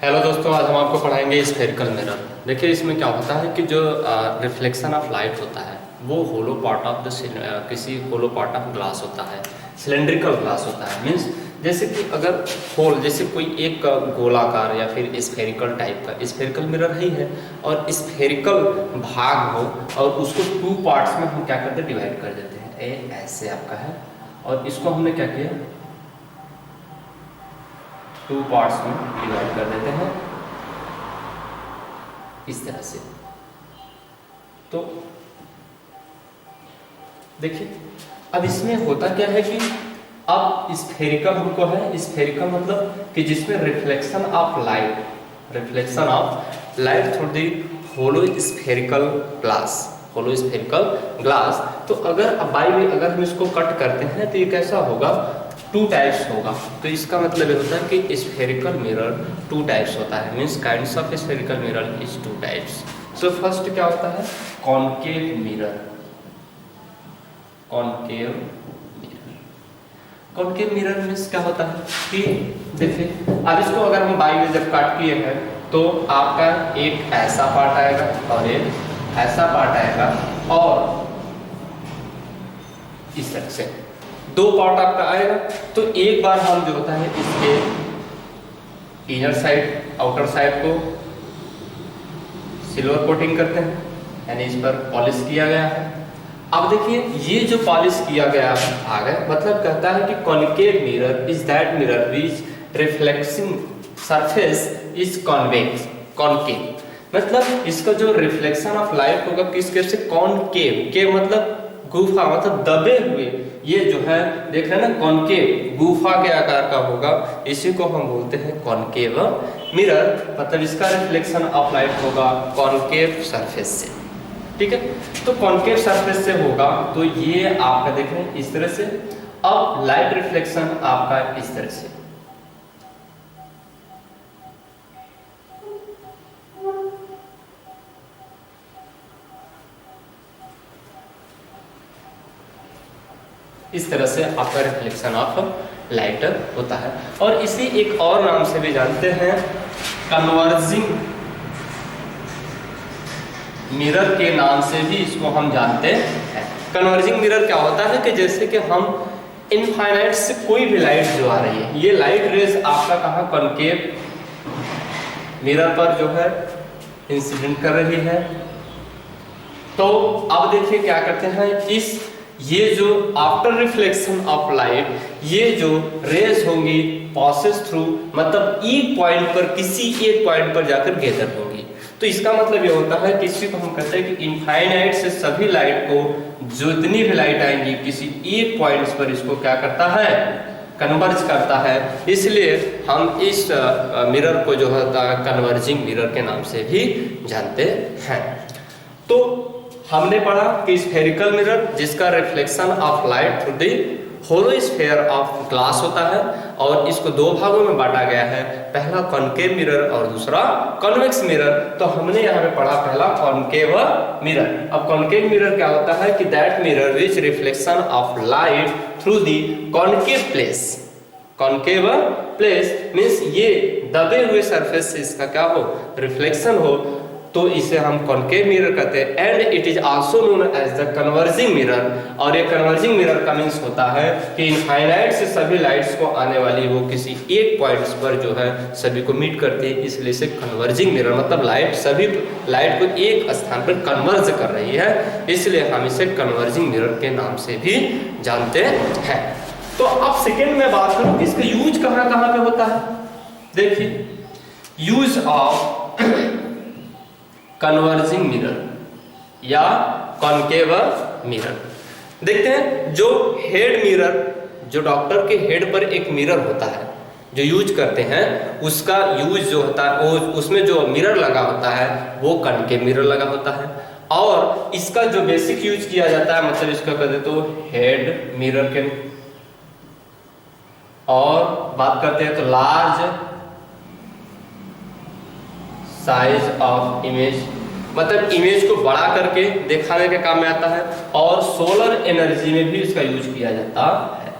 Hello दोस्तों, आज हम आपको पढ़ाएंगे स्फेरिकल मिरर। देखिए इसमें क्या होता है कि जो रिफ्लेक्शन ऑफ लाइट होता है वो होलो पार्ट ऑफ द किसी होलो पार्ट ऑफ ग्लास होता है, सिलेंड्रिकल ग्लास होता है। मीन्स जैसे कि अगर होल, जैसे कोई एक गोलाकार या फिर स्फेरिकल टाइप का स्फेरिकल मिरर ही है और स्फेरिकल भाग हो और उसको टू पार्ट्स में हम क्या करते हैं, डिवाइड कर देते हैं। ऐसे आपका है और इसको हमने क्या किया, टू पार्ट्स में डिवाइड कर देते हैं इस तरह से। तो देखिए अब इसमें होता क्या है कि अब स्फेरिकल हमको है, स्फेरिकल मतलब कि जिसमें reflection of light through the hollow spherical glass. तो अगर बाई वे अगर हम इसको कट करते हैं तो ये कैसा होगा, टू टाइप्स होगा। तो इसका मतलब ये होता है कि स्फेरिकल मिरर टू टाइप्स होता है। Means kinds of spherical mirror is two types. So first क्या होता है, concave mirror. Concave mirror means क्या होता है कि देखिए अब इसको अगर हम बाई वे जब काट किए हैं तो आपका एक ऐसा पार्ट आएगा और एक ऐसा पार्ट आएगा और इस तरह से दो पार्ट आपका आएगा। तो एक बार हम जो होता है इसके इनर साइड आउटर साइड को सिल्वर कोटिंग करते हैं, यानी इस पर पॉलिश किया गया है। अब देखिए ये जो पॉलिश किया गया आ गया, मतलब कहता है कि concave mirror is that mirror which reflecting surface is concave. मतलब इसका जो रिफ्लेक्शन ऑफ लाइट होगा किसके से, कॉनकेव के मतलब गुफा, मतलब दबे हुए। ये जो है देख रहे हैं ना, कॉनकेव गुफा के आकार का होगा, इसी को हम बोलते हैं कॉनकेव मिरर। मतलब इसका रिफ्लेक्शन ऑफ लाइट होगा कॉनकेव सरफेस से। ठीक है, तो कॉनकेव सरफेस से होगा तो ये आपका देख रहे हैं इस तरह से। अब लाइट रिफ्लेक्शन आपका इस तरह से। इस तरह से आपका रिफ्लेक्शन ऑफ लाइट होता है। और इसी एक और नाम से भी जानते हैं, कन्वर्जिंग मिरर के नाम से भी इसको हम जानते हैं। कन्वर्जिंग मिरर क्या होता है कि जैसे कि हम इनफाइनाइट से कोई भी लाइट जो आ रही है, ये लाइट रेज आपका कहाँ कॉनकेव मिरर पर जो है इंसिडेंट कर रही है। तो अब देखिए क्या करते हैं, ये जो आफ्टर रिफ्लेक्शन ऑफ लाइट ये जो रेज होंगी पासेस थ्रू, मतलब एक पॉइंट पर, किसी एक पॉइंट पर जाकर गैदर होंगी। तो इसका मतलब ये होता है कि इसी को हम कहते हैं कि इनफाइनाइट से सभी लाइट को, जितनी भी लाइट आएंगी किसी एक पॉइंट्स पर इसको क्या करता है, कन्वर्ज करता है। इसलिए हम इस मिरर को जो होता है कन्वर्जिंग मिरर के नाम से भी जानते हैं। तो हमने पढ़ा कि स्फेरिकल मिरर जिसका reflection of light through the hollow sphere of glass होता है और इसको दो भागों में बांटा गया है, पहला कॉनकेव मिरर और दूसरा कॉन्वेक्स मिरर। तो हमने यहाँ पे पढ़ा पहला कॉनकेव मिरर। अब कॉनकेव मिरर क्या होता है कि that mirror which reflection of light through the concave place means ये दबे हुए सरफेस से इसका क्या हो, रिफ्लेक्शन हो, तो इसे हम कॉनकेव मिरर कहते हैं। And it is also known as the converging mirror. और ये कन्वर्जिंग मिरर का मीन्स होता है कि इनफाइनाइट से सभी लाइट्स को आने वाली वो किसी एक पॉइंट्स पर जो है सभी को मीट करती है, इसलिए इसे कन्वर्जिंग मिरर, मतलब लाइट सभी लाइट को एक स्थान पर कन्वर्ज कर रही है, इसलिए हम इसे कन्वर्जिंग मिरर के नाम से भी जानते हैं। तो अब सेकेंड में बात करूं इसका यूज कहाँ कहाँ पे होता है। देखिए यूज ऑफ कन्वर्जिंग मिरर या कॉनकेव मिरर देखते हैं। जो हेड मिरर, जो डॉक्टर के हेड पर एक मिरर होता है जो यूज करते हैं, उसका यूज जो होता है वो उसमें जो मिरर लगा होता है वो कॉनकेव मिरर लगा होता है। और इसका जो बेसिक यूज किया जाता है, मतलब इसका कहते तो हेड मिरर के। और बात करते हैं तो लार्ज साइज ऑफ इमेज, मतलब इमेज को बड़ा करके दिखाने के काम में आता है। और सोलर एनर्जी में भी इसका यूज किया जाता है,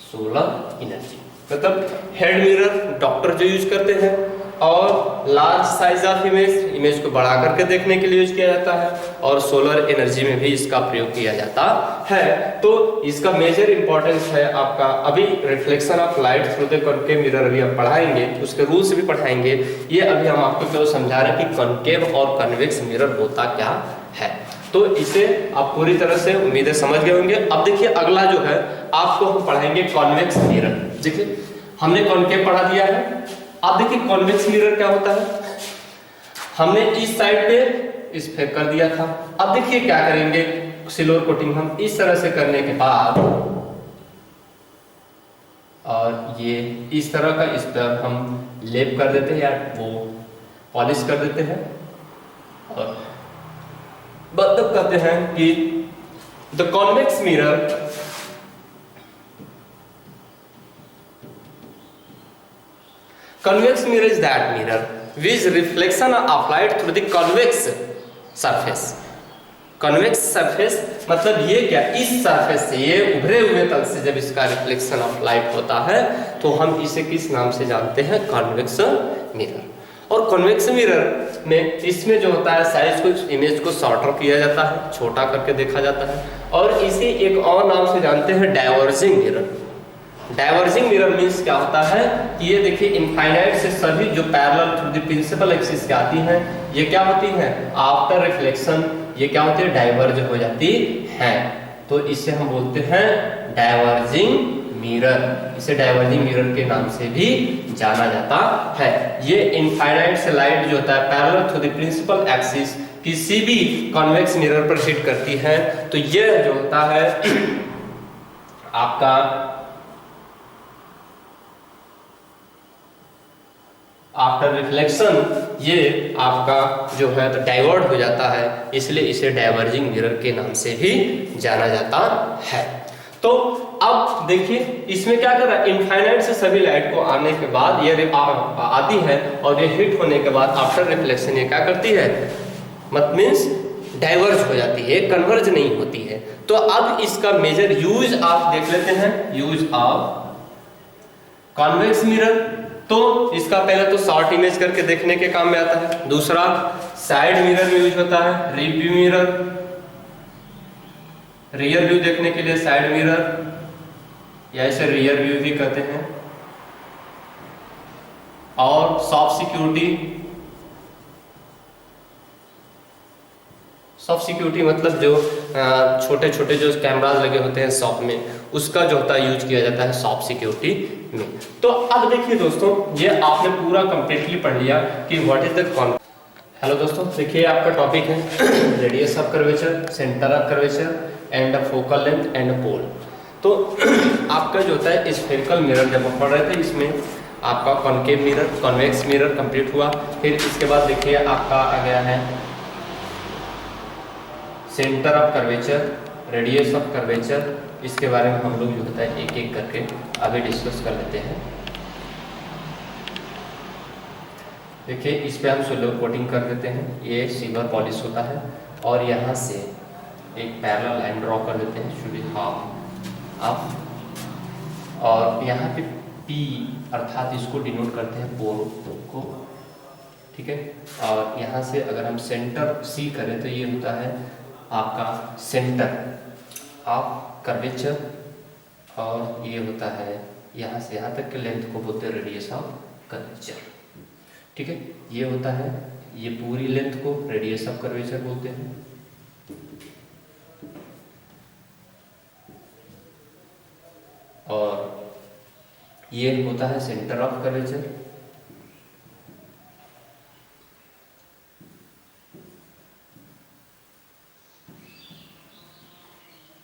सोलर एनर्जी। मतलब हेड मिरर डॉक्टर जो यूज करते हैं, और लार्ज साइज ऑफ इमेज को बढ़ा करके देखने के लिए यूज किया जाता है, और सोलर एनर्जी में भी इसका प्रयोग किया जाता है। तो इसका मेजर इंपॉर्टेंस है आपका, अभी reflection of light through the concave mirror अभी हम पढ़ाएंगे, उसके रूल्स भी पढ़ाएंगे। ये अभी हम आपको केवल समझा रहे हैं कि कॉनकेव और कन्वेक्स मिरर होता क्या है। तो इसे आप पूरी तरह से उम्मीदें समझ गए होंगे। अब देखिए अगला जो है आपको हम पढ़ाएंगे कॉन्वेक्स मिरर। देखिए हमने कॉनकेव पढ़ा दिया है, अब देखिए कॉन्वेक्स मिरर क्या होता है। हमने इस साइड पे इस फेंक कर दिया था, अब देखिए क्या करेंगे, सिल्वर कोटिंग हम इस तरह से करने के बाद, और ये इस तरह का इस पर हम लेप कर देते हैं या वो पॉलिश कर देते हैं, और मतलब कहते हैं कि the convex mirror convex mirror is that mirror which reflection of light through the convex surface। convex surface मतलब ये क्या, इस सरफेस से, ये उभरे हुए तल से जब इसका रिफ्लेक्शन ऑफ लाइट होता है तो हम इसे किस नाम से जानते हैं, कॉन्वेक्स मिरर। और कॉन्वेक्स मिरर में इसमें जो होता है साइज को, इमेज को शॉर्टर किया जाता है, छोटा करके देखा जाता है, और इसे एक और नाम से जानते हैं diverging mirror. Diverging mirror means क्या होता है कि ये देखिए इनफाइनाइट से सभी जो parallel through the principal axis के आती हैं, ये क्या होती हैं, आफ्टर रिफ्लेक्शन ये क्या होती है, डाइवर्ज हो जाती है। तो इसे हम बोलते हैं डाइवर्जिंग मिरर, इसे डाइवर्जिंग मिरर के नाम से भी जाना जाता है। ये इनफाइनाइट से लाइट जो होता है parallel through the principal axis किसी भी कॉन्वेक्स मिरर पर हिट करती है, तो ये जो होता है आपका आफ्टर रिफ्लेक्शन ये आपका जो है तो डाइवर्ट हो जाता है, इसलिए इसे डाइवर्जिंग मिरर के नाम से भी जाना जाता है। तो अब देखिए इसमें क्या कर रहा है, इनफाइनाइट से सभी लाइट को आने के बाद ये आती है, और ये हिट होने के बाद आफ्टर रिफ्लेक्शन ये क्या करती है, मत मीन्स डाइवर्ज हो जाती है, कन्वर्ज नहीं होती है। तो अब इसका मेजर यूज आप देख लेते हैं, यूज ऑफ कॉन्वेक्स मिरर। तो इसका पहले तो शॉर्ट इमेज करके देखने के काम में आता है, दूसरा साइड मिरर में यूज होता है, रिव्यू मिरर, रियर व्यू देखने के लिए साइड मिरर, या इसे रियर व्यू भी कहते हैं, और सॉफ्ट सिक्योरिटी। सॉफ्ट सिक्योरिटी मतलब जो छोटे छोटे जो कैमरास लगे होते हैं शॉप में, उसका जो होता है यूज किया जाता है सॉफ्ट सिक्योरिटी में। तो अब देखिए दोस्तों, ये आपने पूरा कंप्लीटली पढ़ लिया कि व्हाट इज द हेलो दोस्तों, देखिए आपका टॉपिक है radius of curvature, centre of curvature and focal length and pole. तो आपका जो होता है स्फेरिकल मिरर जब हम पढ़ रहे थे, इसमें आपका concave mirror, convex mirror complete हुआ। फिर इसके बाद देखिए आपका आ गया है centre of curvature, radius of curvature. इसके बारे में हम लोग जो होता है एक एक करके अभी डिस्कस कर लेते हैं। देखिए इस पे हम सिल्वर कोटिंग कर देते हैं, ये सिल्वर पॉलिश होता है, और यहाँ से एक पैरेलल लाइन ड्रॉ कर देते हैं, शुड बी हाफ ऑफ, और यहाँ पे P अर्थात इसको डिनोट करते हैं पोल को, ठीक है। और यहाँ से अगर हम सेंटर C करें तो ये होता है आपका सेंटर ऑफ कर्वेचर, और ये होता है यहाँ से यहाँ तक के लेंथ को बोलते हैं रेडियस ऑफ कर्वेचर, ठीक है। ये होता है, ये पूरी लेंथ को रेडियस ऑफ कर्वेचर बोलते हैं। और ये होता है सेंटर ऑफ कर्वेचर,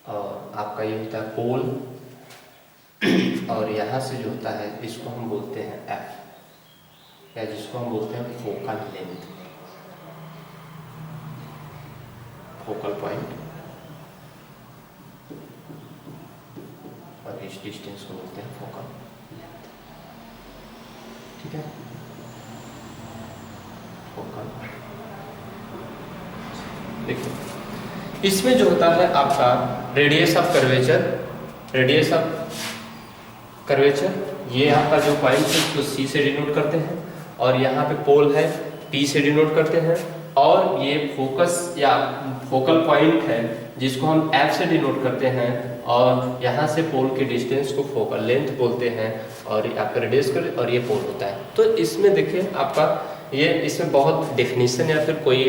और आपका ये होता है पोल, और यहाँ से जो होता है इसको हम बोलते हैं एफ, या जिसको हम बोलते हैं फोकल लेंथ, फोकल पॉइंट, और इस डिस्टेंस को बोलते हैं फोकल लेंथ, ठीक है। फोकल देखिए इसमें जो होता है आपका radius of curvature, radius of curvature ये आपका जो पॉइंट है उसको सी से डिनोट करते हैं, और यहाँ पे पोल है पी से डिनोट करते हैं, और ये फोकस या फोकल पॉइंट है जिसको हम एफ से डिनोट करते हैं, और यहाँ से पोल के डिस्टेंस को फोकल लेंथ बोलते हैं, और ये आपका रेडियस कर, और ये पोल होता है। तो इसमें देखिए आपका ये इसमें बहुत डेफिनेशन या फिर कोई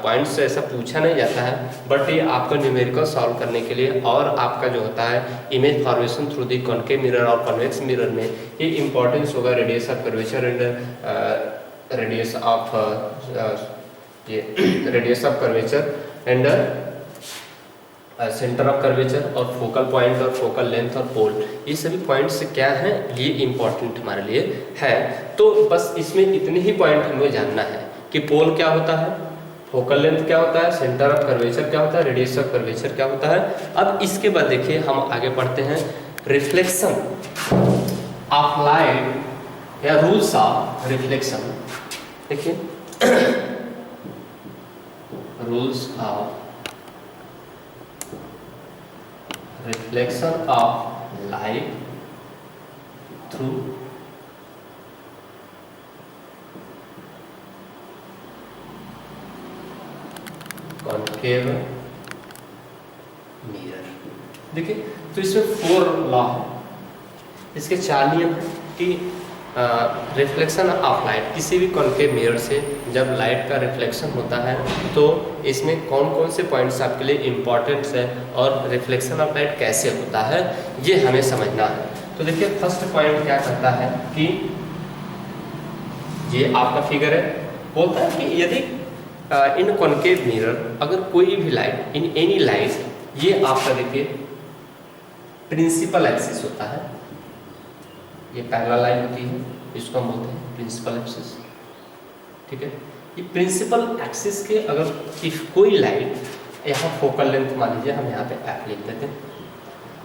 पॉइंट्स ऐसा पूछा नहीं जाता है, बट ये आपका न्यूमेरिकल सॉल्व करने के लिए, और आपका जो होता है image formation through the concave mirror और कॉन्वेक्स मिरर में ये इंपॉर्टेंस होगा radius of curvature and radius of ये radius of curvature and centre of curvature और फोकल पॉइंट और फोकल लेंथ और पोल, ये सभी पॉइंट्स क्या हैं ये इंपॉर्टेंट हमारे लिए है। तो बस इसमें इतने ही पॉइंट हमें जानना है कि पोल क्या होता है, फोकल लेंथ क्या होता है, सेंटर ऑफ कर्वेचर क्या होता है, रेडियस ऑफ कर्वेचर क्या होता है। अब इसके बाद देखिए हम आगे पढ़ते हैं रिफ्लेक्शन ऑफ लाइट या रूल्स ऑफ रिफ्लेक्शन। देखिए rules of reflection of light through concave mirror। देखिए तो इसमें 4 लॉ है, इसके 4 नियम है कि रिफ्लेक्शन ऑफ लाइट, किसी भी कॉन्केव मिरर से जब लाइट का रिफ्लेक्शन होता है तो इसमें कौन कौन से पॉइंट्स आपके लिए इम्पॉर्टेंट है और रिफ्लेक्शन ऑफ लाइट कैसे होता है ये हमें समझना है। तो देखिए फर्स्ट पॉइंट क्या करता है कि ये आपका फिगर है, बोलता है कि यदि इन कॉन्केव मिरर अगर कोई भी लाइट इन एनी लाइट, ये आपका देखिए प्रिंसिपल एक्सिस होता है, ये पहला लाइन होती है, इसको हम बोलते हैं प्रिंसिपल एक्सिस, ठीक है। ये प्रिंसिपल एक्सिस के अगर इफ कोई लाइट, यहाँ फोकल लेंथ मान लीजिए हम यहाँ पे एफ लिख देते हैं,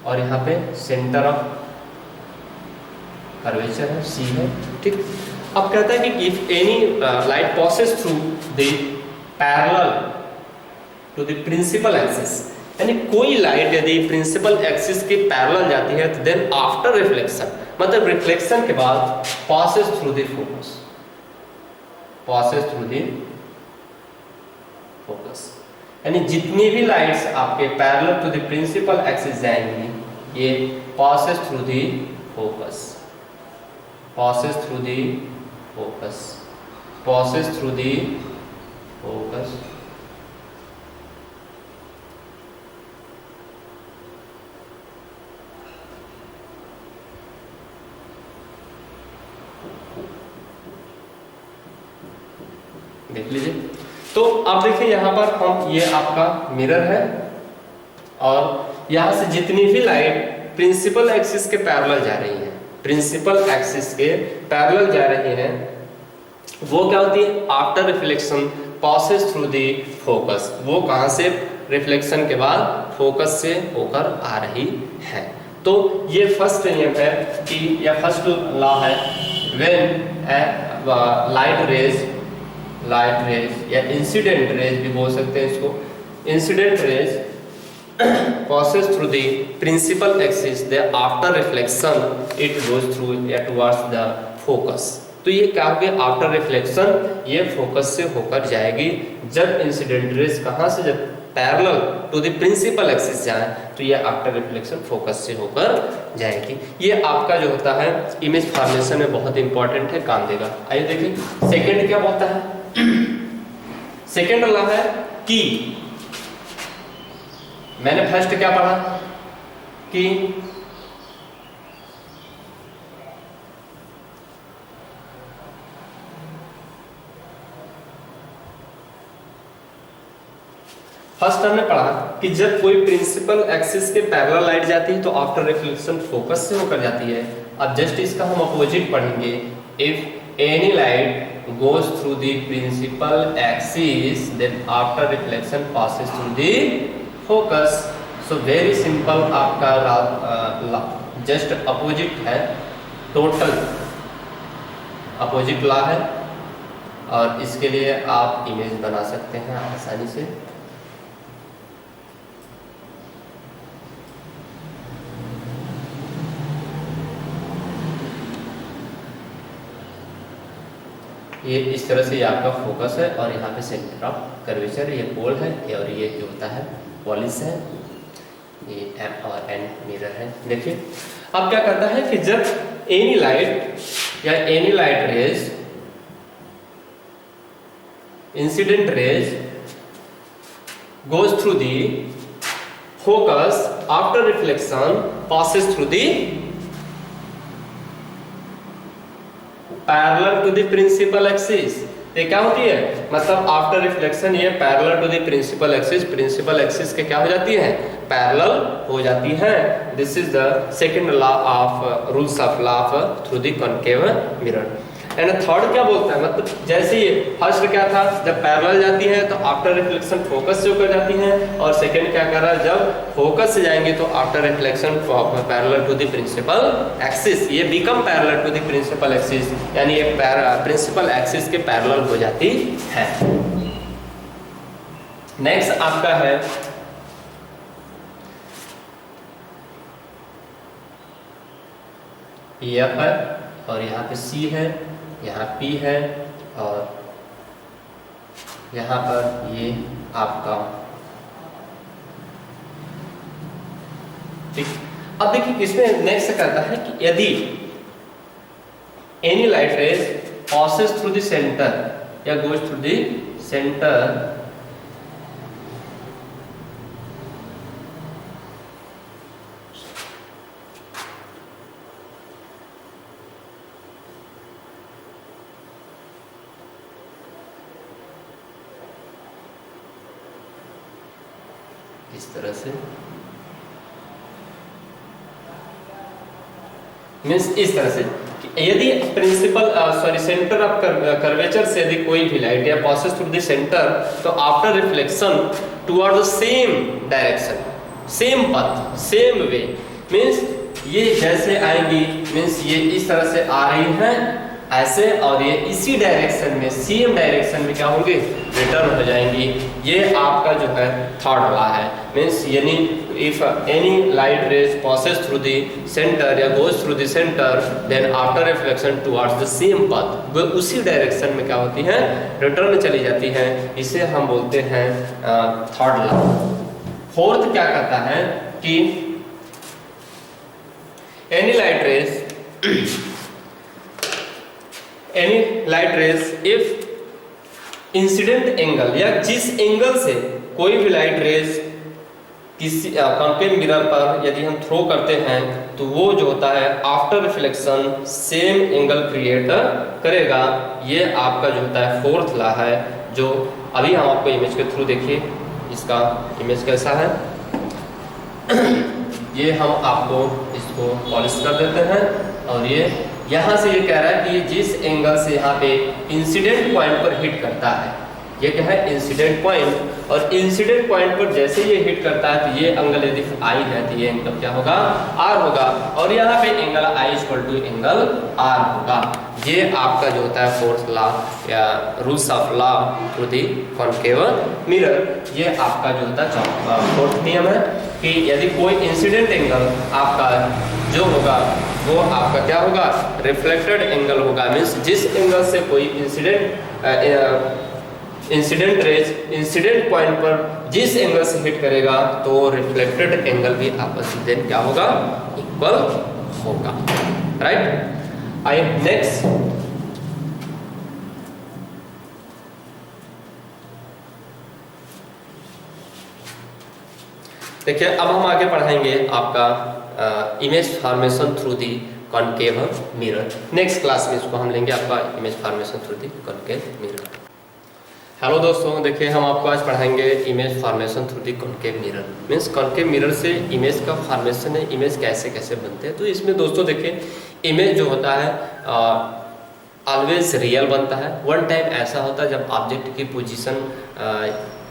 और यहाँ पे सेंटर ऑफ कर्वेचर है सी है, ठीक। अब कहता है कि if any light passes through the parallel to the principal axis, यानी कोई लाइट यदि प्रिंसिपल एक्सिस के पैरेलल जाती है तो देन आफ्टर रिफ्लेक्शन, मतलब रिफ्लेक्शन के बाद passes through the focus, passes through the focus, यानी जितनी भी लाइट्स आपके parallel to the principal axis जाएंगी ये passes through the focus, passes through the focus, passes through the focus. देख लीजिए, तो अब देखिए यहाँ पर हम, ये आपका मिरर है और यहाँ से जितनी भी लाइट प्रिंसिपल एक्सिस के पैरेलल जा रही हैं, प्रिंसिपल एक्सिस के पैरेलल जा रही हैं, वो क्या होती है after reflection passes through the focus, वो कहाँ से रिफ्लेक्शन के बाद फोकस से होकर आ रही है। तो ये फर्स्ट नियम है कि, या फर्स्ट लॉ है, व्हेन लाइट रेज या इंसिडेंट रेज भी बोल सकते हैं इसको, incident raise passes through the principal axis, then after reflection it goes through towards the focus। तो ये क्या हो गया, आफ्टर रिफ्लेक्शन ये फोकस से होकर जाएगी। जब इंसिडेंट रेज कहाँ से, जब parallel to the principal axis जाए तो ये आफ्टर रिफ्लेक्शन फोकस से होकर जाएगी। ये आपका जो होता है इमेज फॉर्मेशन में बहुत इंपॉर्टेंट है, काम देगा। आइए देखिए सेकंड क्या बोलता है। सेकंड लॉ है कि, मैंने फर्स्ट क्या पढ़ा कि फर्स्ट हमने पढ़ा कि जब कोई प्रिंसिपल एक्सिस के पैरेलल लाइट जाती है तो आफ्टर रिफ्लेक्शन फोकस से होकर जाती है। अब जस्ट इसका हम अपोजिट पढ़ेंगे, if any light goes through the principal axis then after reflection passes through the focus। so very simple, आपका जस्ट अपोजिट है, टोटल अपोजिट लॉ है, और इसके लिए आप इमेज बना सकते हैं आसानी से। ये इस तरह से ये आपका फोकस है और यहाँ पे सेंटर ऑफ कर्वेचर, ये पोल है और ये जो होता है पॉलिश है, ये एम और एन मिरर है। देखिए अब क्या करता है कि जब एनी लाइट या any light rays, incident rays goes through the focus after reflection passes through the parallel to the principal axis. ये क्या होती है, मतलब आफ्टर रिफ्लेक्शन ये parallel to the principal axis, principal axis के क्या हो जाती है, पैरेलल हो जाती है। This is the second law of rules of law of through the concave mirror. And third क्या बोलता है, मतलब जैसे ही फर्स्ट क्या था, जब पैरेलल जाती है तो आफ्टर रिफ्लेक्शन फोकस से होकर जाती है, और सेकंड क्या कर रहा है, जब फोकस से जाएंगे तो after reflection parallel to the principal axis, ये become parallel to the principal axis, यानी ये प्रिंसिपल एक्सिस के पैरेलल हो जाती है। नेक्स्ट आपका है एफ है और यहाँ पे सी है, यहाँ P है और यहाँ पर ये आपका, ठीक। अब देखिए इसमें नेक्स्ट करता है कि यदि any light rays passes through the centre या गोज थ्रू द सेंटर इस तरह से, मीन्स इस तरह से यदि प्रिंसिपल सेंटर ऑफ कर्वेचर से यदि कोई भी लाइट या पासेस थ्रू द सेंटर, तो after reflection toward the same direction, same पथ, सेम वे, मीन्स ये जैसे आएंगी, मीन्स ये इस तरह से आ रही हैं ऐसे, और ये इसी डायरेक्शन में, सेम डायरेक्शन में क्या होंगे, रिटर्न हो जाएंगी। ये आपका जो है थर्ड लॉ है। मीन्स यानी if any light rays passes through the centre या goes through the centre, then after reflection towards the same path, वो उसी डायरेक्शन में क्या होती है, रिटर्न चली जाती है। इसे हम बोलते हैं थर्ड लॉ। फोर्थ क्या कहता है कि any light raise if incident angle, या जिस एंगल से कोई भी लाइट रेज किसी कॉन्केव मिरर पर यदि हम थ्रो करते हैं, तो वो जो होता है after reflection same angle create करेगा। ये आपका जो होता है फोर्थ लॉ है, जो अभी हम आपको इमेज के थ्रू देखिए इसका इमेज कैसा है। ये हम आपको इसको पॉलिश कर देते हैं, और ये यहाँ से ये कह रहा है कि जिस एंगल से यहाँ पे इंसिडेंट पॉइंट पर हिट करता है, ये क्या है, इंसिडेंट पॉइंट, और इंसिडेंट पॉइंट पर जैसे ये हिट करता है तो ये एंगल यदि आई है तो ये एंगल क्या होगा, आर होगा, और यहाँ पे angle I equal to angle R होगा। ये आपका जो होता है फोर्थ लॉ या rules of law through the concave mirror. ये आपका जो होता है फोर्थ नियम है कि यदि कोई इंसिडेंट एंगल आपका जो होगा वो आपका क्या होगा, रिफ्लेक्टेड एंगल होगा। मीन्स जिस एंगल से कोई इंसिडेंट रेज इंसिडेंट पॉइंट पर जिस एंगल से हिट करेगा, तो रिफ्लेक्टेड एंगल भी आपस में देन क्या होगा, इक्वल होगा, राइट। आई नेक्स्ट देखिए, अब हम आगे पढ़ाएंगे आपका इमेज फॉर्मेशन थ्रू दी कॉनकेव मिरर। नेक्स्ट क्लास में इसको हम लेंगे आपका इमेज फॉर्मेशन थ्रू दी कॉनकेव मिरर। हेलो दोस्तों, देखिए हम आपको आज पढ़ाएंगे इमेज फॉर्मेशन थ्रू दी concave mirror. Means concave mirror से इमेज का फॉर्मेशन है, इमेज कैसे कैसे बनते हैं। तो इसमें दोस्तों देखिए, इमेज जो होता है ऑलवेज रियल बनता है। वन टाइम ऐसा होता है जब ऑब्जेक्ट की पोजीशन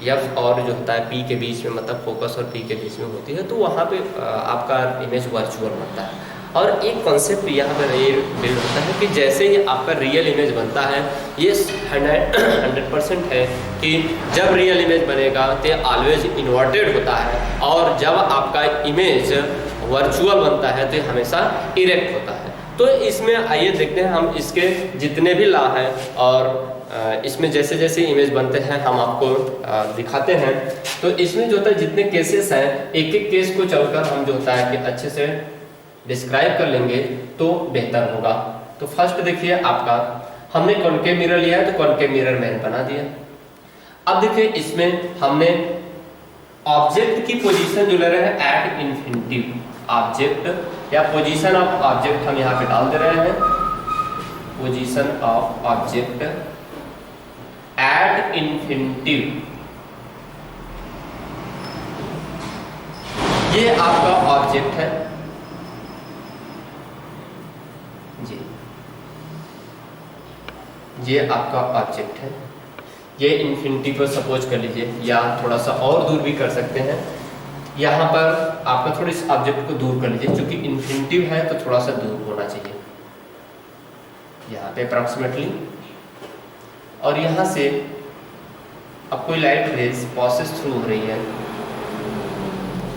एफ और जो होता है पी के बीच में, मतलब फोकस और पी के बीच में होती है, तो वहाँ पे आपका इमेज वर्चुअल बनता है। और एक कॉन्सेप्ट यहाँ पर ये बिल्ड होता है कि जैसे ही आपका रियल इमेज बनता है, ये 100% है कि जब रियल इमेज बनेगा तो ऑलवेज इन्वर्टेड होता है, और जब आपका इमेज वर्चुअल बनता है तो हमेशा इरेक्ट होता है। तो इसमें आइए देखते हैं हम इसके जितने भी लॉ हैं और इसमें जैसे जैसे इमेज बनते हैं हम आपको दिखाते हैं। तो इसमें जो होता है जितने केसेस हैं एक एक केस को चलकर हम जो होता है कि अच्छे से डिस्क्राइब कर लेंगे तो बेहतर होगा। तो फर्स्ट देखिए आपका हमने कॉनकेव मिरर लिया है तो कॉनकेव मिरर मैंने बना दिया। अब देखिए इसमें हमने ऑब्जेक्ट की पोजीशन जो ले रहे हैं एट इन्फिनिटिव ऑब्जेक्ट या पोजीशन ऑफ ऑब्जेक्ट हम यहाँ पे डाल दे रहे हैं, position of object at infinitive. ये आपका ऑब्जेक्ट है जी, ये आपका ऑब्जेक्ट है, ये इन्फिनिटी को सपोज कर लीजिए या थोड़ा सा और दूर भी कर सकते हैं। यहाँ पर आपका थोड़ी सी ऑब्जेक्ट को दूर कर लीजिए, क्योंकि इन्फिनिटिव है तो थोड़ा सा दूर होना चाहिए यहाँ पे अप्रॉक्सीमेटली। और यहाँ से अब कोई लाइट रेज प्रोसेस थ्रू हो रही है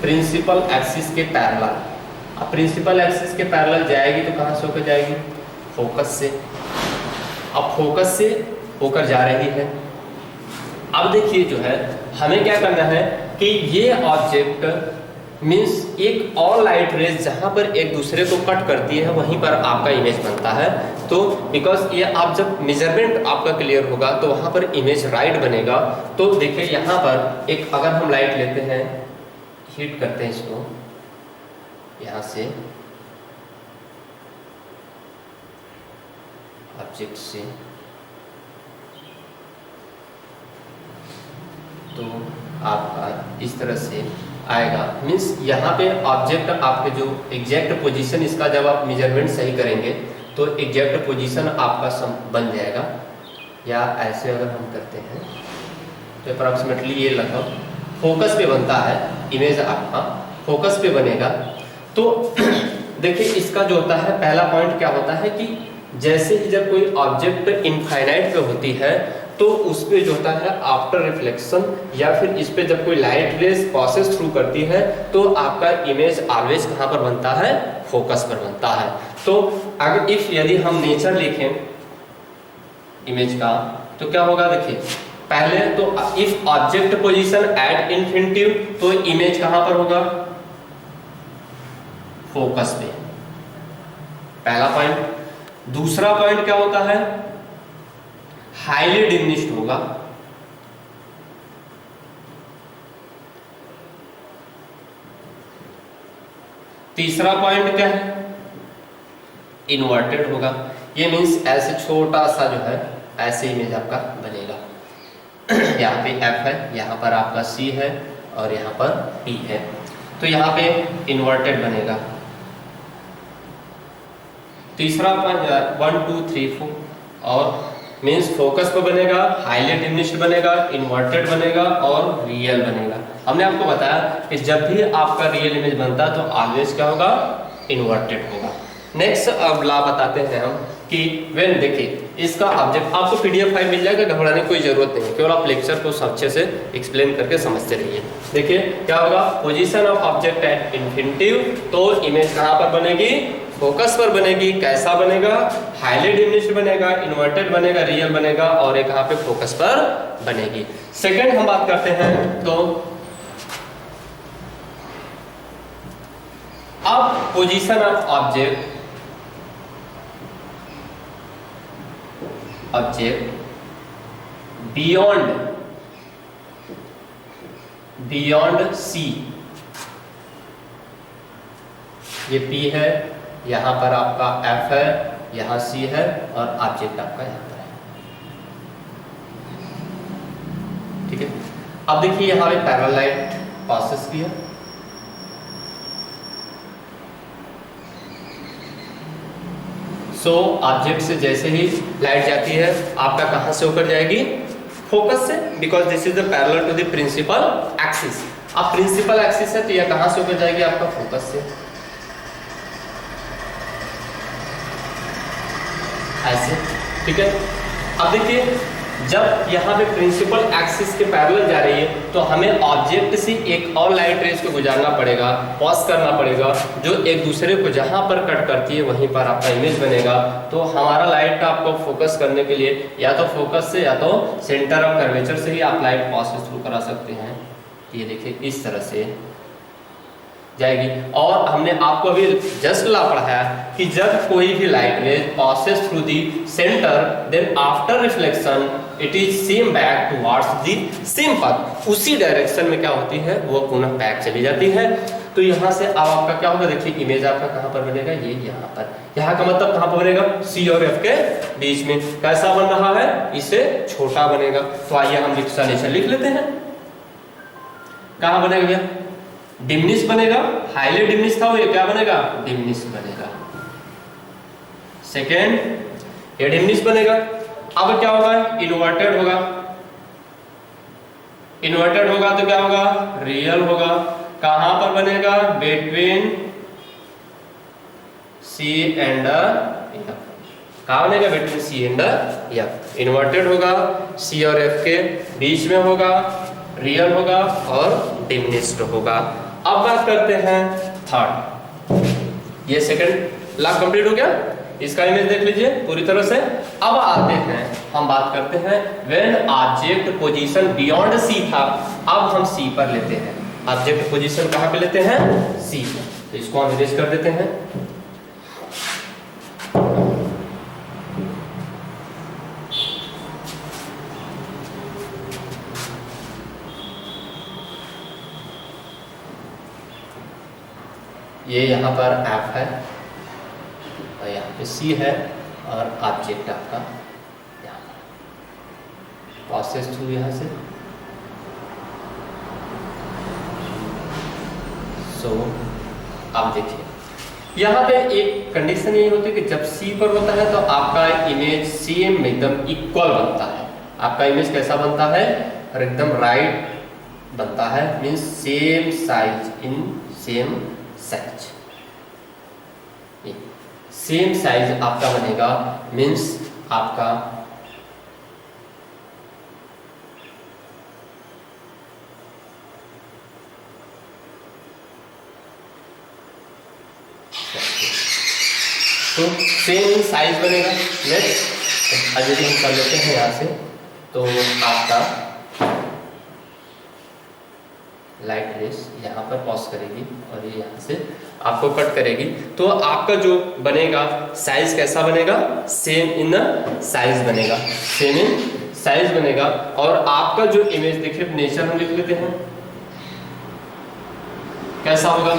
प्रिंसिपल एक्सिस के पैरेलल। अब प्रिंसिपल एक्सिस के पैरेलल जाएगी तो कहाँ से होकर जाएगी? फोकस से। अब फोकस से होकर जा रही है। अब देखिए जो है हमें क्या करना है कि ये ऑब्जेक्ट मींस एक और लाइट रेज जहां पर एक दूसरे को कट करती है वहीं पर आपका इमेज बनता है। तो बिकॉज ये आप जब मेजरमेंट आपका क्लियर होगा तो वहां पर इमेज राइट बनेगा। तो देखिए यहाँ पर एक अगर हम लाइट लेते हैं, हीट करते हैं इसको यहाँ से ऑब्जेक्ट से, तो आपका इस तरह से आएगा। मीन्स यहाँ पे ऑब्जेक्ट आपके जो एग्जैक्ट पोजीशन इसका जब आप मेजरमेंट सही करेंगे तो एग्जैक्ट पोजीशन आपका बन जाएगा। या ऐसे अगर हम करते हैं तो अप्रॉक्सीमेटली ये लगभग फोकस पे बनता है, इमेज आपका फोकस पे बनेगा। तो देखिए इसका जो होता है पहला पॉइंट क्या होता है कि जैसे ही जब कोई ऑब्जेक्ट इनफाइनाइट पे होती है तो उस पे जो होता है आफ्टर रिफ्लेक्शन या फिर इस पे जब कोई लाइट रेज प्रोसेस थ्रू करती है तो आपका इमेज ऑलवेज कहाँ पर बनता है? फोकस पर बनता है। तो अगर यदि हम नेचर लिखें इमेज का तो क्या होगा? देखिए पहले तो if object position at infinitive तो इमेज कहाँ पर होगा? फोकस पे, पहला पॉइंट। दूसरा पॉइंट क्या होता है? हाईली डिमिनिश्ड होगा। तीसरा पॉइंट क्या है? इन्वर्टेड होगा। ये मीन्स ऐसे छोटा सा जो है ऐसे इमेज आपका बनेगा। यहाँ पे F है, यहाँ पर आपका C है और यहाँ पर P है, तो यहाँ पे इन्वर्टेड बनेगा। तीसरा पॉइंट 1 2 3 4 और मीन्स फोकस पे बनेगा, हाईली डिमिनिश्ड बनेगा, इन्वर्टेड बनेगा और रियल बनेगा। हमने आपको बताया कि जब भी आपका रियल इमेज बनता है तो ऑलवेज क्या होगा? इन्वर्टेड होगा। नेक्स्ट अब ला बताते हैं हम कि व्हेन, देखिए इसका ऑब्जेक्ट आपको पीडीएफ फाइल मिल जाएगा, घबराने की कोई जरूरत नहीं है, केवल आप लेक्चर को अच्छे से एक्सप्लेन करके समझते रहिए। देखिए क्या होगा? Position of object at infinitive, तो इमेज कहाँ पर बनेगी? फोकस पर बनेगी। कैसा बनेगा? हाईली डिमिनिश्ड बनेगा, इन्वर्टेड बनेगा, रियल बनेगा और एक यहाँ पे फोकस पर बनेगी। सेकंड हम बात करते हैं तो अब position of object beyond C, ये P है, यहाँ पर आपका F है, यहाँ C है और ऑब्जेक्ट आपका यहाँ पर है। ठीक है। अब देखिए यहाँ पे पैरेलल लाइट पासेस किया, सो ऑब्जेक्ट से जैसे ही लाइट जाती है आपका कहाँ से होकर जाएगी? फोकस से, because this is the parallel to the principal axis. अब प्रिंसिपल एक्सिस है तो यह कहाँ से होकर जाएगी? आपका फोकस से, ऐसे। ठीक है। अब देखिए जब यहाँ पे प्रिंसिपल एक्सिस के पैरेलल जा रही है तो हमें ऑब्जेक्ट से एक और लाइट रेज को गुजारना पड़ेगा, पॉज करना पड़ेगा, जो एक दूसरे को जहाँ पर कट करती है वहीं पर आपका इमेज बनेगा। तो हमारा लाइट का आपको फोकस करने के लिए या तो फोकस से या तो सेंटर ऑफ कर्वेचर से ही आप लाइट पास थ्रू करा सकते हैं। ये देखिए इस तरह से जाएगी। और हमने आपको अभी जस्ट ला पढ़ाया कि जब कोई भी light rays passes through the centre then after reflection it is same back towards the same path, उसी डायरेक्शन में क्या होती है वो पुनः बैक चली जाती है। तो यहाँ से अब आपका क्या होगा, देखिए इमेज आपका कहाँ पर बनेगा, ये यहाँ पर। यहाँ का मतलब कहाँ पर बनेगा, सी और एफ के बीच में। कैसा बन रहा है, इसे छोटा बनेगा। तो आइए हम डिक्शनेशन लिख लेते हैं। कहाँ बनेगा भैया, डिमनिश बनेगा। हाईली डिमनिश था वो, ये क्या बनेगा, डिमनिश बनेगा। सेकेंड ये डिमनिश बनेगा। अब क्या होगा, इन्वर्टेड होगा। इन्वर्टेड होगा तो क्या होगा, रियल होगा। कहां पर बनेगा, बिटवीन सी एंड एफ। कहां बनेगा, between C and F. Inverted होगा, सी और एफ के बीच में होगा, रियल होगा और डिमनिश्ड होगा। अब बात करते हैं थर्ड। ये सेकंड लॉ कंप्लीट हो गया, इसका इमेज देख लीजिए पूरी तरह से। अब आते हैं, हम बात करते हैं when object position beyond C था। अब हम सी पर लेते हैं। ऑब्जेक्ट पोजीशन कहां पे लेते हैं, सी। तो इसको हम इरेज कर देते हैं। ये यहाँ पर एफ है और यहाँ पे सी है और ऑब्जेक्ट आपका यहाँ प्रोसेस थ्रू यहाँ से। सो आप देखिए यहाँ पे एक कंडीशन ये होती है कि जब सी पर होता है तो आपका इमेज सेम एकदम इक्वल बनता है। आपका इमेज कैसा बनता है, और एकदम राइट बनता है, means same size in same size. Same size आपका बनेगा, मीन्स आपका तो सेम साइज बनेगा। नेक्स्ट अगर हम कर लेते हैं यहाँ से, तो आपका लाइट रेस यहाँ पर पॉज करेगी और ये यहाँ से आपको कट करेगी। तो आपका जो बनेगा साइज कैसा बनेगा, सेम इन साइज बनेगा, सेम इन साइज बनेगा। और आपका जो इमेज देखिए नेचर हम लिख लेते हैं, कैसा होगा,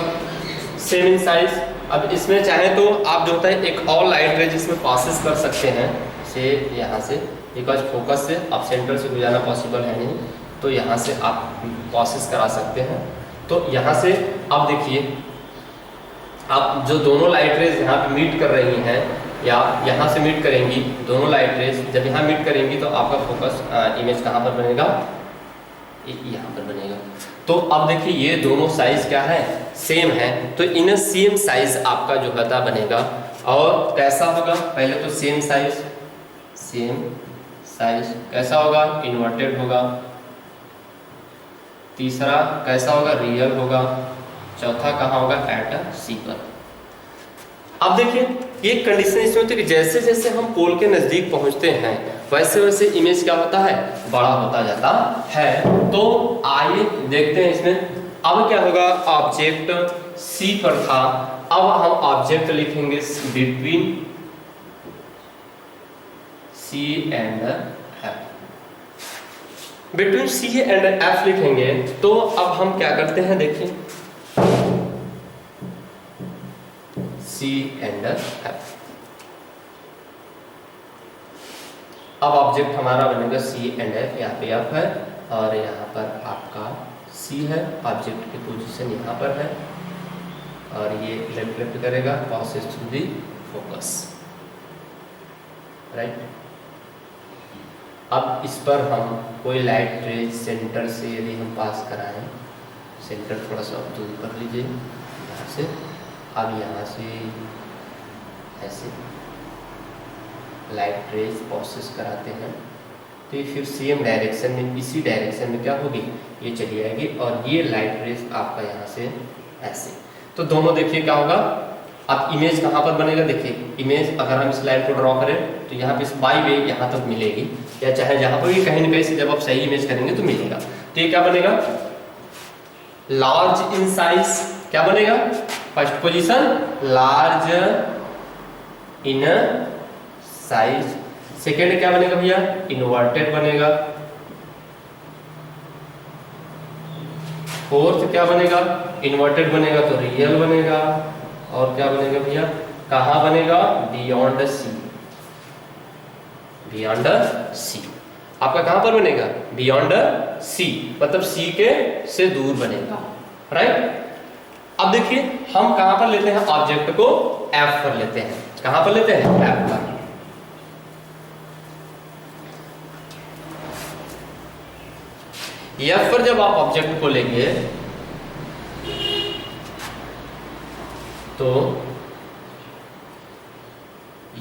सेम इन साइज। अब इसमें चाहे तो आप जो होता है एक और लाइट रेज इसमें पासेस कर सकते हैं, से यहाँ से, बिकॉज फोकस से आप सेंटर से गुजारना पॉसिबल है नहीं, तो यहाँ से आप प्रोसेस करा सकते हैं। तो यहाँ से अब देखिए, आप जो दोनों लाइट रेज यहाँ पे मीट कर रही हैं या यहाँ से मीट करेंगी, दोनों लाइट रेज जब यहाँ मीट करेंगी तो आपका फोकस इमेज कहाँ पर बनेगा, यहाँ पर बनेगा। तो अब देखिए ये दोनों साइज क्या है, सेम है। तो इन सेम साइज आपका जो होता बनेगा। और कैसा होगा, पहले तो सेम साइज, सेम साइज कैसा होगा, इन्वर्टेड होगा। तीसरा कैसा होगा, रियल होगा। चौथा कहाँ होगा, एट सी पर। अब देखिए ये कंडीशन इसमें होती है कि जैसे जैसे हम पोल के नजदीक पहुंचते हैं वैसे वैसे इमेज क्या होता है, बड़ा होता जाता है। तो आइए देखते हैं इसमें। अब क्या होगा, ऑब्जेक्ट सी पर था, अब हम ऑब्जेक्ट लिखेंगे between C and F. Between C and F लिखेंगे तो अब हम क्या करते हैं, देखिए सी एंड एफ। अब ऑब्जेक्ट हमारा बनेगा सी एंड एफ, यहाँ पे एफ है और यहाँ पर आपका सी है। ऑब्जेक्ट की पोजीशन यहाँ पर है और ये लेफ्ट लेफ्ट करेगा, passes through the focus, right. अब इस पर हम कोई लाइट रेज सेंटर से यदि हम पास कराएं, सेंटर थोड़ा सा दूर कर लीजिए यहाँ से। अब यहाँ से ऐसे लाइट रेज प्रोसेस कराते हैं तो ये फिर सेम डायरेक्शन में, इसी डायरेक्शन में क्या होगी, ये चली जाएगी और ये लाइट रेज आपका यहाँ से ऐसे। तो दोनों देखिए क्या होगा, अब इमेज कहाँ पर बनेगा, देखिए इमेज अगर हम इस लाइन को ड्रॉ करें तो यहाँ पे इस बाई वे यहाँ तक मिलेगी, या चाहे जहाँ पर भी कहीं ना कहीं से जब आप सही इमेज करेंगे तो मिलेगा। तो ये क्या बनेगा, लार्ज इन साइज, क्या बनेगा, first position large in size, second क्या बनेगा भैया, इन्वर्टेड बनेगा, फोर्थ क्या बनेगा, इन्वर्टेड बनेगा तो रियल बनेगा, और क्या बनेगा भैया, कहाँ बनेगा, बियॉन्ड सी, बियॉन्ड सी, आपका कहां पर बनेगा, बियॉन्ड सी, मतलब सी के से दूर बनेगा, राइट। अब देखिए हम कहां पर लेते हैं ऑब्जेक्ट को, एफ पर लेते हैं, कहां पर लेते हैं, एफ पर। एफ पर जब आप ऑब्जेक्ट को लेंगे तो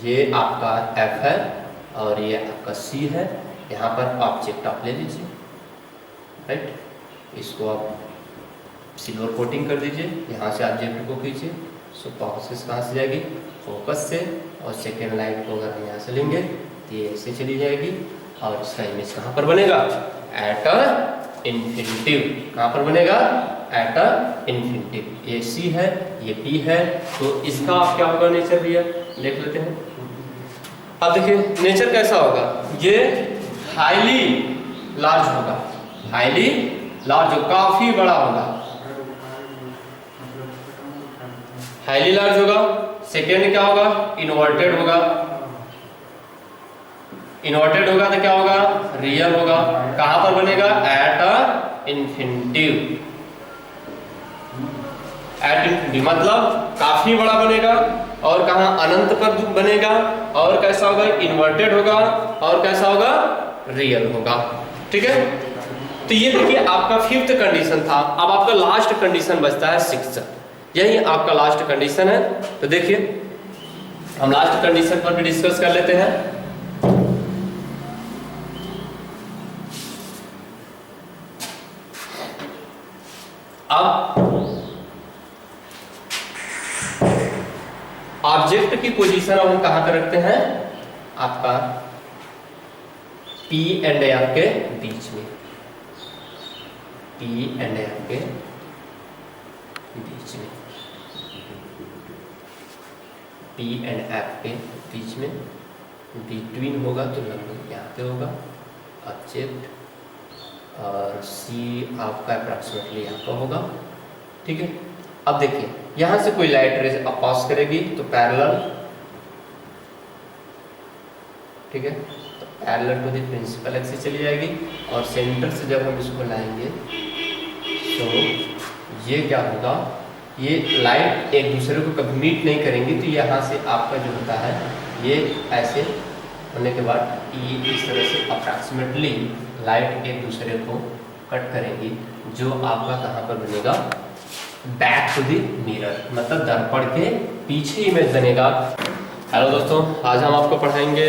ये आपका एफ है और ये आपका सी है, यहाँ पर ऑब्जेक्ट आप ले लीजिए, राइट, इसको आप सिल्वर कोटिंग कर दीजिए, यहाँ से ऑब्जेक्ट को खींचिए, सो प्रोसेस कहाँ से जाएगी, फोकस से, और सेकेंड लाइट को अगर हम यहाँ से लेंगे तो ये ऐसे चली जाएगी, और इसका इमेज कहाँ पर बनेगा, एट अ इन्फिनिटिव, कहाँ पर बनेगा, एट अ इन्फिनिटिव। ये सी है, ये पी है, तो इसका आप क्या होगा नेचर भैया, देख लेते हैं। अब देखिए नेचर कैसा होगा, ये हाईली लार्ज होगा, हाईली लार्ज हो, काफी बड़ा होगा, हाईली लार्ज होगा। सेकेंड क्या होगा, इन्वर्टेड होगा, इन्वर्टेड होगा तो क्या होगा, रियल होगा, कहां पर बनेगा, at a infinitive, at infinity मतलब काफी बड़ा बनेगा, और कहां, अनंत पर बनेगा, और कैसा होगा, इन्वर्टेड होगा, और कैसा होगा, रियल होगा, ठीक है। तो ये देखिए आपका फिफ्थ कंडीशन था। अब आपका लास्ट कंडीशन बचता है सिक्स्थ, यही आपका लास्ट कंडीशन है। तो देखिए हम लास्ट कंडीशन पर भी डिस्कस कर लेते हैं। अब ऑब्जेक्ट की पोजीशन हम कहां पर रखते हैं, आपका P एंड F के बीच में, P एंड F के बीच में, P एंड F के बीच में, बिटवीन होगा तो लगभग यहाँ पे होगा ऑब्जेक्ट, और C आपका अप्रॉक्सीमेटली यहाँ पर होगा, ठीक है। अब देखिए यहाँ से कोई लाइट रेज पास करेगी तो पैरेलल, ठीक है, तो parallel to the principal axis चली जाएगी, और सेंटर से जब हम इसको लाएंगे तो ये क्या होगा, ये लाइट एक दूसरे को कभी मीट नहीं करेंगी, तो यहाँ से आपका जो होता है ये ऐसे होने के बाद ये इस तरह से अप्रॉक्सीमेटली लाइट एक दूसरे को कट करेंगी, जो आपका कहाँ पर बनेगा, बैक टू द मिरर, मतलब दर्पण के पीछे इमेज बनेगा। हेलो दोस्तों, आज हम आपको पढ़ाएंगे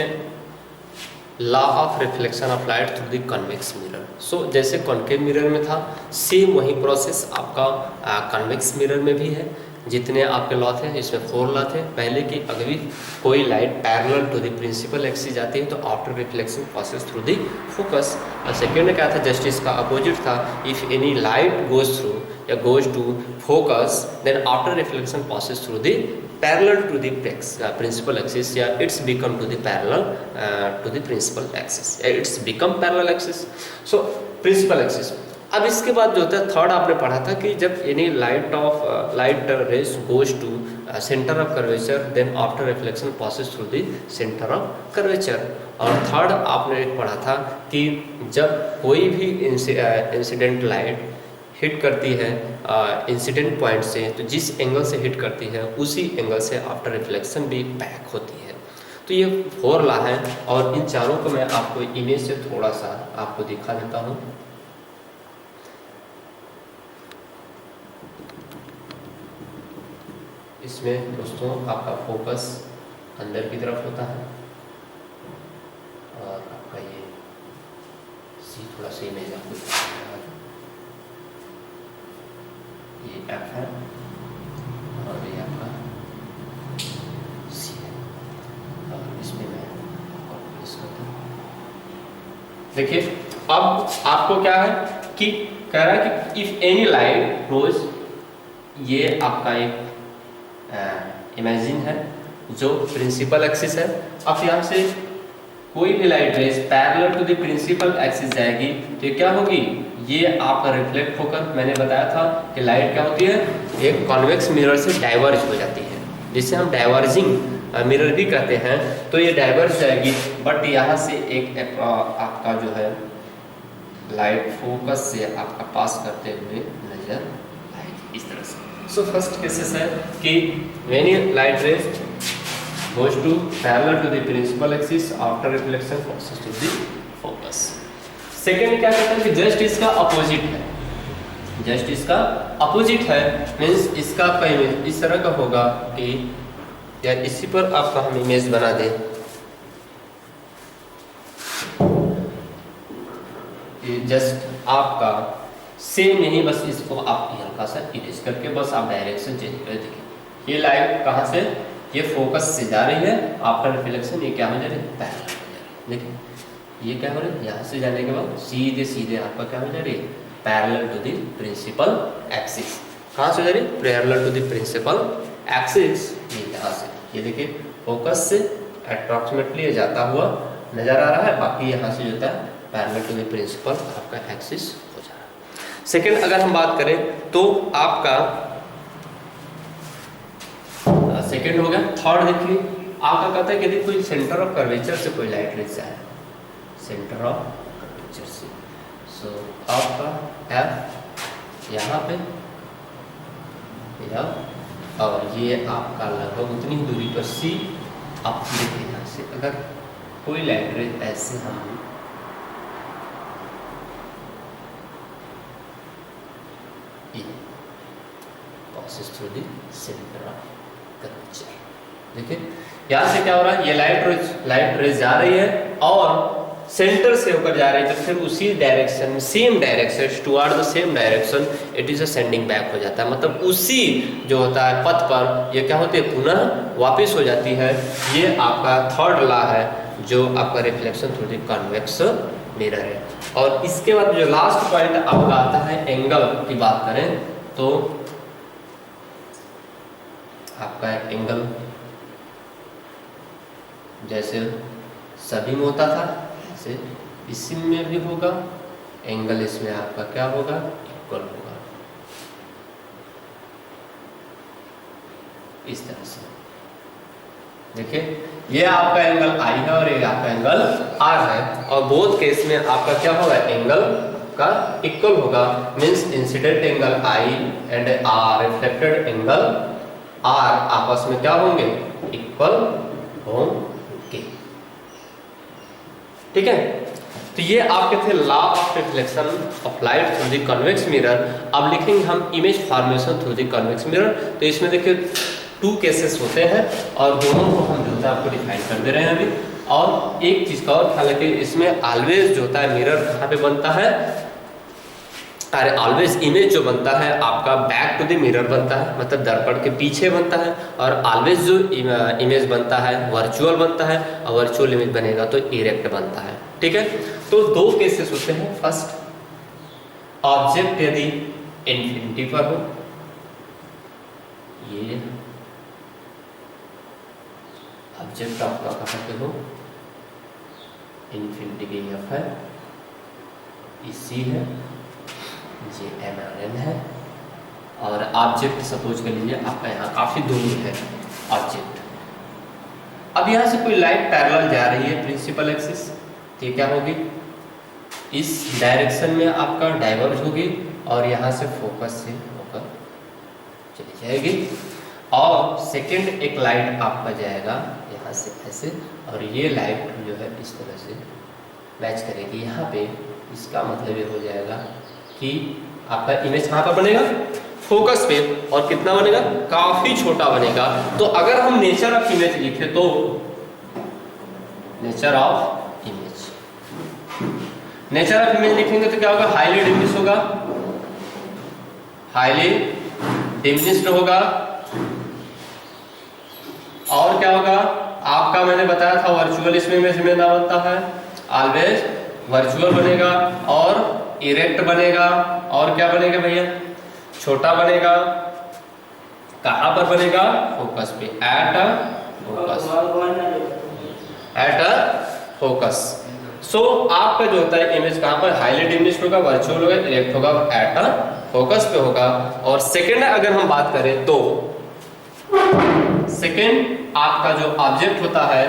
law of reflection of light through the convex mirror. So जैसे कॉन्केव मिरर में था, सेम वही प्रोसेस आपका कन्वेक्स मिरर में भी है। जितने आपके लॉ थे, इसमें 4 लॉ थे। पहले की अगर भी कोई light parallel to the principal axis जाती है तो after reflection passes through the focus. और सेकेंड क्या था, जस्ट इसका अपोजिट था, if any light goes through या goes to focus then after reflection passes through the parallel to the principal axis, या it's become to the parallel to the principal axis, या it's become parallel axis. So principal axis. अब इसके बाद जो होता है third आपने पढ़ा था कि जब any light rays goes to centre of curvature then after reflection passes through the centre of curvature. और थर्ड आपने एक पढ़ा था कि जब कोई भी इंसिडेंट लाइट हिट करती है इंसिडेंट पॉइंट से, तो जिस एंगल से हिट करती है उसी एंगल से आफ्टर रिफ्लेक्शन भी बैक होती है। तो ये 4 लॉ है, और इन चारों को मैं आपको इमेज से थोड़ा सा आपको दिखा देता हूँ। इसमें दोस्तों आपका फोकस अंदर की तरफ होता है, और आपका ये थोड़ा सा इमेज आपको दिखाऊंगा। ये F है और ये आपका C है, और इसमें मैं कॉपी पेस्ट करता हूँ। देखिए अब आपको क्या है कि कह रहा है कि इफ एनी लाइट रोज, ये आपका एक इमेजिन है जो प्रिंसिपल एक्सिस है। अब यहाँ से कोई भी light rays parallel to the principal axis जाएगी तो ये क्या होगी, ये आपका रिफ्लेक्ट होकर, मैंने बताया था कि लाइट क्या होती है, एक कॉन्वेक्स मिरर से डाइवर्ज हो जाती है, जिसे हम डाइवर्जिंग मिरर भी कहते हैं। तो ये डाइवर्ज जाएगी, बट यहाँ से एक आपका जो है लाइट फोकस से आपका पास करते हुए नजर आएगी इस तरह से। सो फर्स्ट केसेस है कि when light rays goes to parallel to the principal axis after reflection passes to the focus। Second क्या कहते हैं कि जस्ट इसका अपोजिट है, जस्ट इसका अपोजिट है, मीन्स इसका आपका इमेज इस तरह का होगा कि या इसी पर आपका हम इमेज बना दें, जस्ट आपका सेम नहीं, बस इसको आप हल्का सा इरेज करके बस आप डायरेक्शन चेंज कर देखिए। ये लाइट कहाँ से, ये फोकस से जा रही है, आफ्टर रिफ्लेक्शन ये क्या हो जा रही है, पैरेलल हो जा रही है। देखिए ये क्या हो रहा है, यहाँ से जाने के बाद सीधे सीधे आपका क्या हो जा रही है, parallel to the principal axis. कहाँ से जा रही है, parallel to the principal axis, ये यहाँ से, ये देखिए फोकस से अप्रॉक्सीमेटली ये जाता हुआ नजर आ रहा है, बाकी यहाँ से जो है पैरेलल टू द प्रिंसिपल आपका एक्सिस हो जा रहा है। सेकेंड अगर हम बात करें तो आपका सेकेंड हो गया। थर्ड देखिए आपका कहता है कि यदि कोई सेंटर ऑफ कर्वेचर से कोई लाइट रेज जाए, सेंटर ऑफ कर्वेचर से, सो आपका F यहाँ पे F और ये आपका लगभग उतनी दूरी पर C। आप देखिए यहाँ से अगर कोई लाइट रेज ऐसे हम passes through the center of curvature, देखिए यहाँ से क्या हो रहा है, ये लाइट रेज जा रही है और सेंटर से होकर जा रही है, तो फिर उसी direction, same direction toward the same direction it is a sending back हो जाता है, मतलब उसी जो होता है पथ पर ये क्या होती है, पुनः वापस हो जाती है। ये आपका थर्ड लॉ है जो आपका reflection through the convex mirror है। और इसके बाद जो लास्ट पॉइंट आपका आता है एंगल की बात करें तो आपका एंगल जैसे सभी में होता था ऐसे इसी में भी होगा, एंगल इसमें आपका क्या होगा, इक्वल होगा इस तरह से। देखिए ये आपका एंगल आई है और ये आपका एंगल आर है, और बोथ केस में आपका क्या होगा, एंगल का इक्वल होगा, means incident angle i and r reflected angle r आपस में क्या होंगे, इक्वल होंगे। ठीक है, तो ये आपके थे law of reflection of light through the convex mirror. अब लिखेंगे हम image formation through the convex mirror. तो इसमें देखिए 2 केसेस होते हैं और दोनों को हम जो है आपको डिफाइन कर दे रहे हैं अभी। और एक चीज का और ख्याल रखिए, इसमें ऑलवेज जो होता है मिरर कहाँ पे बनता है, अरे ऑलवेज इमेज जो बनता है आपका बैक टू द मिरर बनता है, मतलब दर्पण के पीछे बनता है, और ऑलवेज जो इमेज बनता है वर्चुअल बनता है, और वर्चुअल इमेज बनेगा तो इरेक्ट बनता है। ठीक है, तो 2 केसेस होते हैं। फर्स्ट, ऑब्जेक्ट यदि इन्फिनिटी पर हो, ये ऑब्जेक्ट आपका कहाँ पे हो, इन्फिनिटी की एफ है, इसी है, ये MRN है, और ऑब्जेक्ट सपोज कर लीजिए आपका यहाँ काफी दूर है ऑब्जेक्ट। अब यहाँ से कोई लाइट पैरेलल जा रही है प्रिंसिपल एक्सिस, तो ये क्या होगी, इस डायरेक्शन में आपका डाइवर्ज होगी और यहाँ से फोकस से होकर चली जाएगी। और सेकंड एक लाइट आपका जाएगा यहाँ से ऐसे, और ये लाइट जो है इस तरह से मैच करेगी यहाँ पे। इसका मतलब ये हो जाएगा कि आपका इमेज कहाँ पर बनेगा, फोकस पे, और कितना बनेगा, काफी छोटा बनेगा। तो अगर हम नेचर ऑफ इमेज लिखे तो nature of image, nature of image लिखेंगे तो क्या होगा, हाईली डिमिनिश होगा, हाईली डिमिनिश्ड होगा। और क्या होगा आपका, मैंने बताया था वर्चुअल इसमें इमेज में ना बनता है, ऑलवेज वर्चुअल बनेगा और इरेक्ट बनेगा। और क्या बनेगा भैया, छोटा बनेगा। कहां पर बनेगा, फोकस पे, at a focus, at a focus. So आपका जो होता है इमेज कहां पर, हाईली डिमिनिश्ड होगा, वर्चुअल होगा, इरेक्ट होगा, एट अ फोकस पे होगा। और सेकंड अगर हम बात करें तो सेकंड आपका जो ऑब्जेक्ट होता है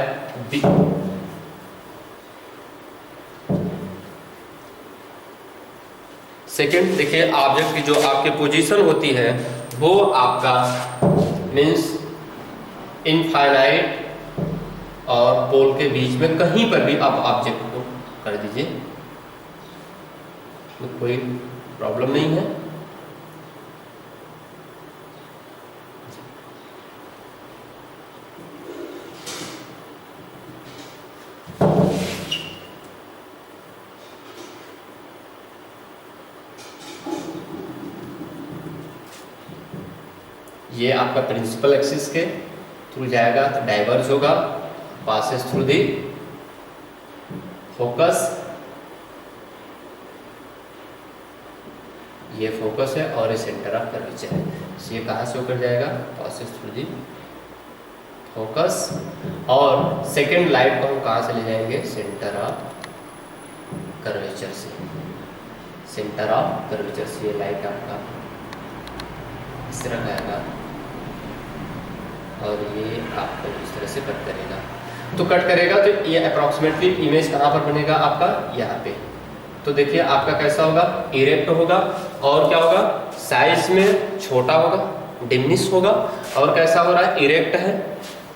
सेकंड, देखिए ऑब्जेक्ट की जो आपकी पोजीशन होती है वो आपका मीन्स इनफाइनाइट और पोल के बीच में कहीं पर भी आप ऑब्जेक्ट को कर दीजिए, तो कोई प्रॉब्लम नहीं है। ये आपका प्रिंसिपल एक्सिस के थ्रू जाएगा तो डाइवर्ज होगा, पासेस थ्रू दी फोकस। ये फोकस है और ये सेंटर ऑफ कर्वेचर है। ये कहाँ से होकर जाएगा, पासेस थ्रू दी फोकस। और सेकंड लाइट को हम कहाँ से ले जाएंगे, सेंटर ऑफ कर्वेचर से, सेंटर ऑफ कर्वेचर से ये लाइट आपका इस तरह आएगा और ये आपको इस तरह से कट करेगा। तो कट करेगा तो ये अप्रॉक्सीमेटली इमेज कहाँ पर बनेगा आपका, यहाँ पे। तो देखिए आपका कैसा होगा, इरेक्ट होगा और क्या होगा, साइज में छोटा होगा, डिमिनिश होगा। और कैसा हो रहा है, इरेक्ट है,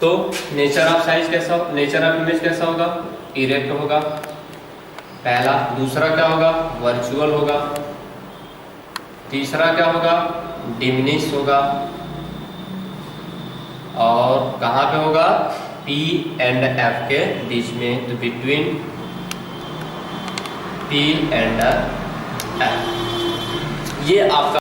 तो नेचर ऑफ साइज कैसा हो, नेचर ऑफ इमेज कैसा होगा, इरेक्ट होगा पहला। दूसरा क्या होगा, वर्चुअल होगा। तीसरा क्या होगा, डिमिनिश होगा। और कहाँ पे होगा, P एंड F के बीच में, तो बिटवीन P एंड F। ये आपका